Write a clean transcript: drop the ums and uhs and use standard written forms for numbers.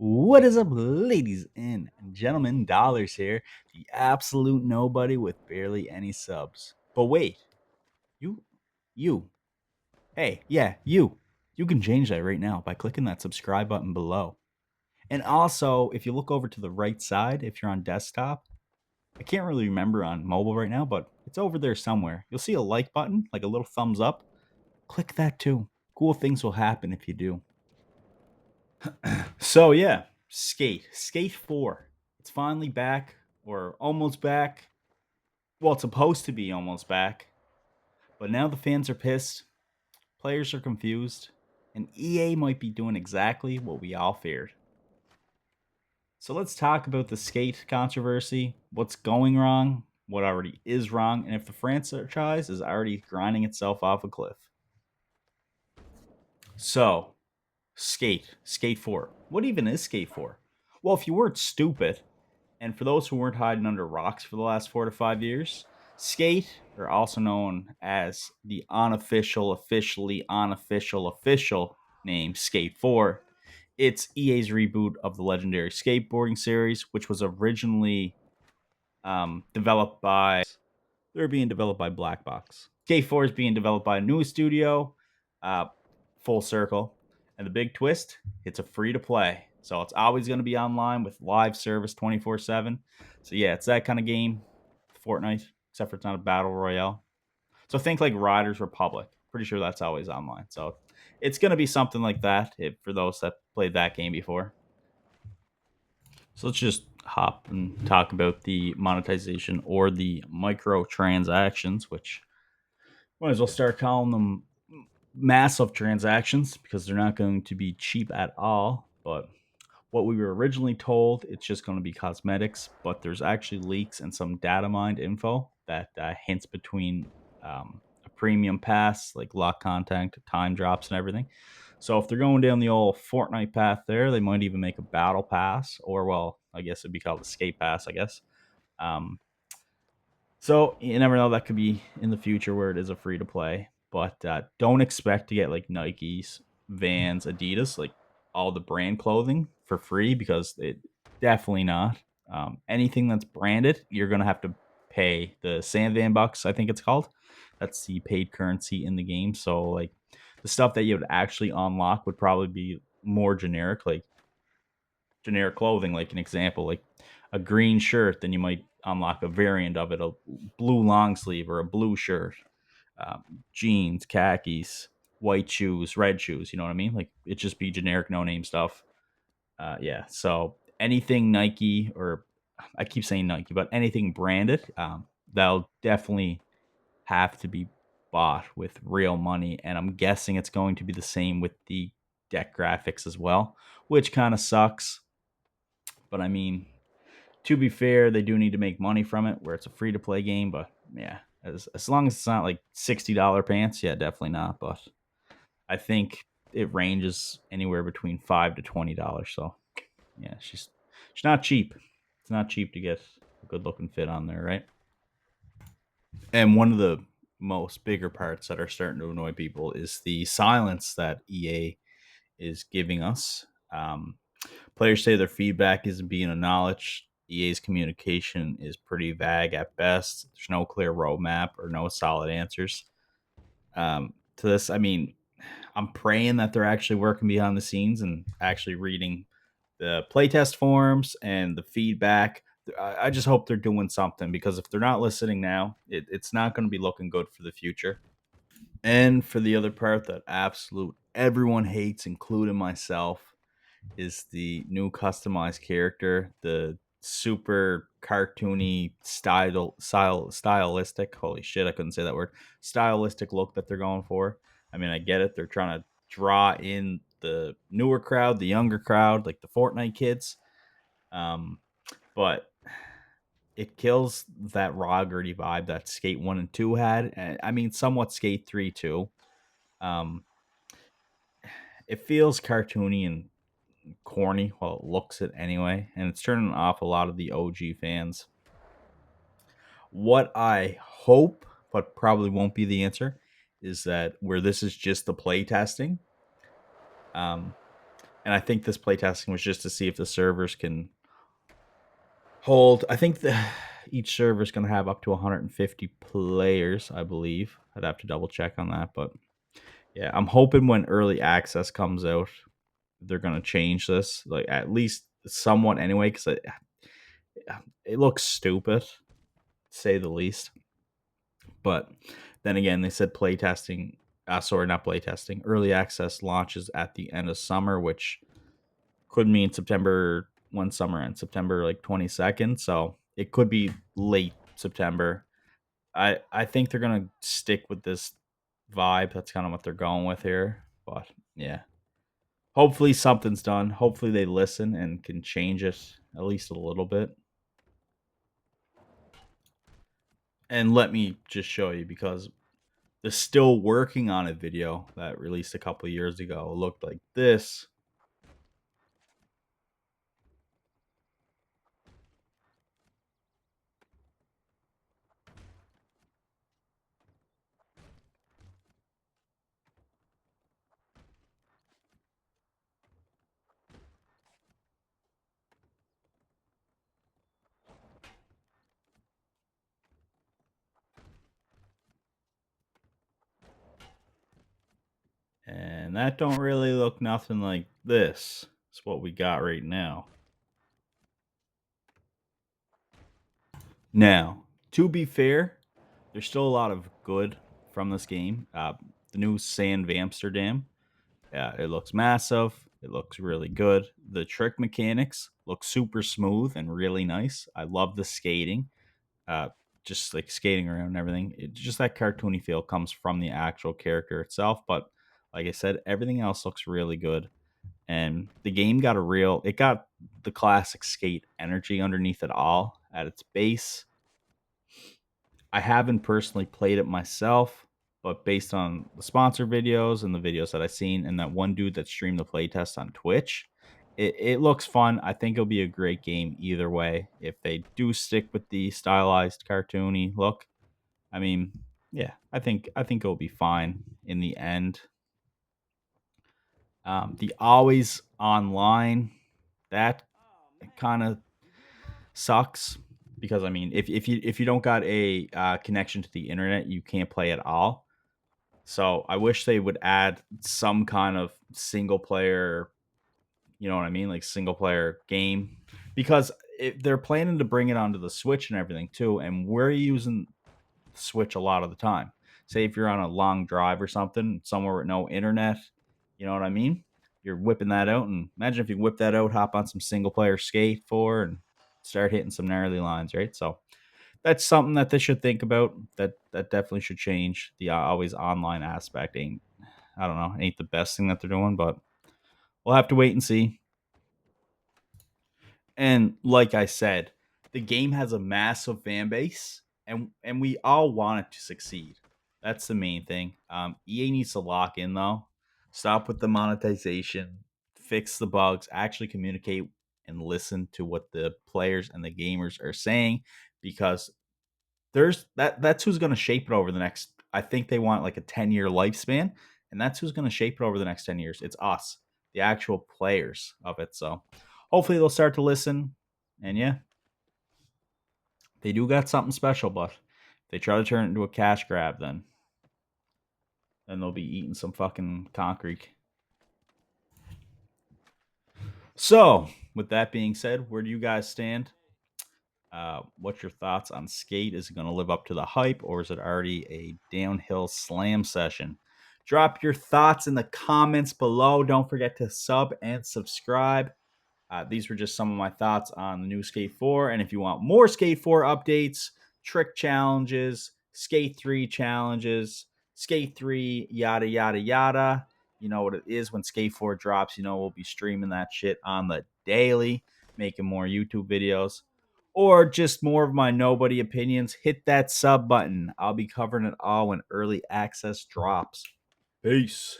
What is up, ladies and gentlemen? Dollars here, the absolute nobody with barely any subs. But wait, you, you, hey, yeah, you. You can change that right now by clicking that subscribe button below. And also, if you look over to the right side, if you're on desktop, I can't really remember on mobile right now, but it's over there somewhere. You'll see a like button, like a little thumbs up. Click that too. Cool things will happen if you do. So yeah, Skate 4. It's finally back or almost back. Well, it's supposed to be almost back. But now the fans are pissed, players are confused, and EA might be doing exactly what we all feared. So let's talk about the Skate controversy, what's going wrong, what already is wrong, and if the franchise is already grinding itself off a cliff. So, Skate 4. What even is Skate 4? Well, if you weren't stupid, and for those who weren't hiding under rocks for the last 4 to 5 years, Skate, or also known as the official name Skate 4, it's EA's reboot of the legendary skateboarding series, which was originally developed by. They're being developed by Black Box. Skate 4 is being developed by a new studio, uh, Full Circle. And the big twist, it's a free to play. So it's always going to be online with live service 24/7. So yeah, it's that kind of game, Fortnite, except for it's not a battle royale. So think like Riders Republic. Pretty sure that's always online. So it's going to be something like that for those that played that game before. So let's just hop and talk about the monetization or the microtransactions, which might as well start calling them massive transactions because they're not going to be cheap at all. But what we were originally told, it's just going to be cosmetics, but there's actually leaks and some data mined info that hints between a premium pass, like lock content, time drops, and everything. So if they're going down the old Fortnite path there, they might even make a battle pass, or well, I guess it'd be called a skate pass, I guess. Um, so you never know, that could be in the future where it is a free to play. But don't expect to get like Nikes, Vans, Adidas, like all the brand clothing for free because it definitely not. Anything that's branded, you're gonna have to pay the Sand Van bucks, I think it's called. That's the paid currency in the game. So like the stuff that you would actually unlock would probably be more generic, like generic clothing, like an example, like a green shirt, then you might unlock a variant of it, a blue long sleeve or a blue shirt, jeans, khakis, white shoes, red shoes. You know what I mean? Like it just be generic, no name stuff. Yeah. So anything Nike or I keep saying Nike, but anything branded, that'll definitely have to be bought with real money. And I'm guessing it's going to be the same with the deck graphics as well, which kind of sucks. But I mean, to be fair, they do need to make money from it where it's a free to play game. But yeah, as long as it's not like $60 pants, yeah, definitely not. But I think it ranges anywhere between $5 to $20. So yeah, she's not cheap. It's not cheap to get a good looking fit on there, right? And one of the most bigger parts that are starting to annoy people is the silence that EA is giving us. Um, Players say their feedback isn't being acknowledged. EA's communication is pretty vague at best. There's no clear roadmap or no solid answers to this. I mean, I'm praying that they're actually working behind the scenes and actually reading the playtest forums and the feedback. I just hope they're doing something because if they're not listening now, it's not going to be looking good for the future. And for the other part that absolute everyone hates, including myself, is the new customized character, the super cartoony stylistic. Holy shit, I couldn't say that word. Stylistic look that they're going for. I mean, I get it. They're trying to draw in the newer crowd, the younger crowd, like the Fortnite kids. Um, but it kills that raw, gritty vibe that Skate 1 and 2 had. And I mean, somewhat Skate 3 too. Um, it feels cartoony and corny while it looks it anyway, and it's turning off a lot of the OG fans. What I hope, but probably won't be the answer, is that where this is just the play testing, um, And I think this playtesting was just to see if the servers can hold. I think each server is going to have up to 150 players, I believe. I'd have to double check on that, but yeah, I'm hoping when early access comes out, they're going to change this, like at least somewhat anyway, because it looks stupid, to say the least. But then again, they said playtesting. Sorry, not playtesting. Early access launches at the end of summer, which could mean September, when summer ends, September like 22nd. So it could be late September. I think they're gonna stick with this vibe. That's kind of what they're going with here. But yeah, hopefully something's done. Hopefully they listen and can change it at least a little bit. And let me just show you, because the still working on it video that released a couple years ago looked like this. And that don't really look nothing like this. It's what we got right now. Now, to be fair, there's still a lot of good from this game. The new Sand of Amsterdam, yeah, it looks massive. It looks really good. The trick mechanics look super smooth and really nice. I love the skating, uh, just like skating around and everything. Just that cartoony feel comes from the actual character itself. But like I said, everything else looks really good. And the game got it got the classic skate energy underneath it all at its base. I haven't personally played it myself, but based on the sponsor videos and the videos that I've seen, and that one dude that streamed the playtest on Twitch, it looks fun. I think it'll be a great game either way. If they do stick with the stylized cartoony look, I mean, yeah, I think it'll be fine in the end. The always online, that kind of sucks, because I mean, if you don't got a connection to the internet, you can't play at all. So I wish they would add some kind of single player, you know what I mean, like single player game, because they're planning to bring it onto the Switch and everything too, and we're using the Switch a lot of the time. Say if you're on a long drive or something, somewhere with no internet, you know what I mean? You're whipping that out, and imagine if you whip that out, hop on some single player Skate 4 and start hitting some gnarly lines, right? So that's something that they should think about. That definitely should change. The always online aspect ain't, I don't know, ain't the best thing that they're doing, but we'll have to wait and see. And like I said, the game has a massive fan base, and we all want it to succeed. That's the main thing. EA needs to lock in though. Stop with the monetization, fix the bugs, actually communicate and listen to what the players and the gamers are saying, because that's who's going to shape it over the next, I think they want like a 10-year lifespan, and that's who's going to shape it over the next 10 years. It's us, the actual players of it. So hopefully they'll start to listen. And yeah, they do got something special, but if they try to turn it into a cash grab, then they'll be eating some fucking concrete. So with that being said, where do you guys stand? What's your thoughts on Skate? Is it going to live up to the hype, or is it already a downhill slam session? Drop your thoughts in the comments below. Don't forget to sub and subscribe. These were just some of my thoughts on the new Skate 4. And if you want more Skate 4 updates, trick challenges, Skate 3 challenges, Skate 3, yada, yada, yada, you know what it is. When Skate 4 drops, you know we'll be streaming that shit on the daily, making more YouTube videos. Or just more of my nobody opinions, hit that sub button. I'll be covering it all when early access drops. Peace.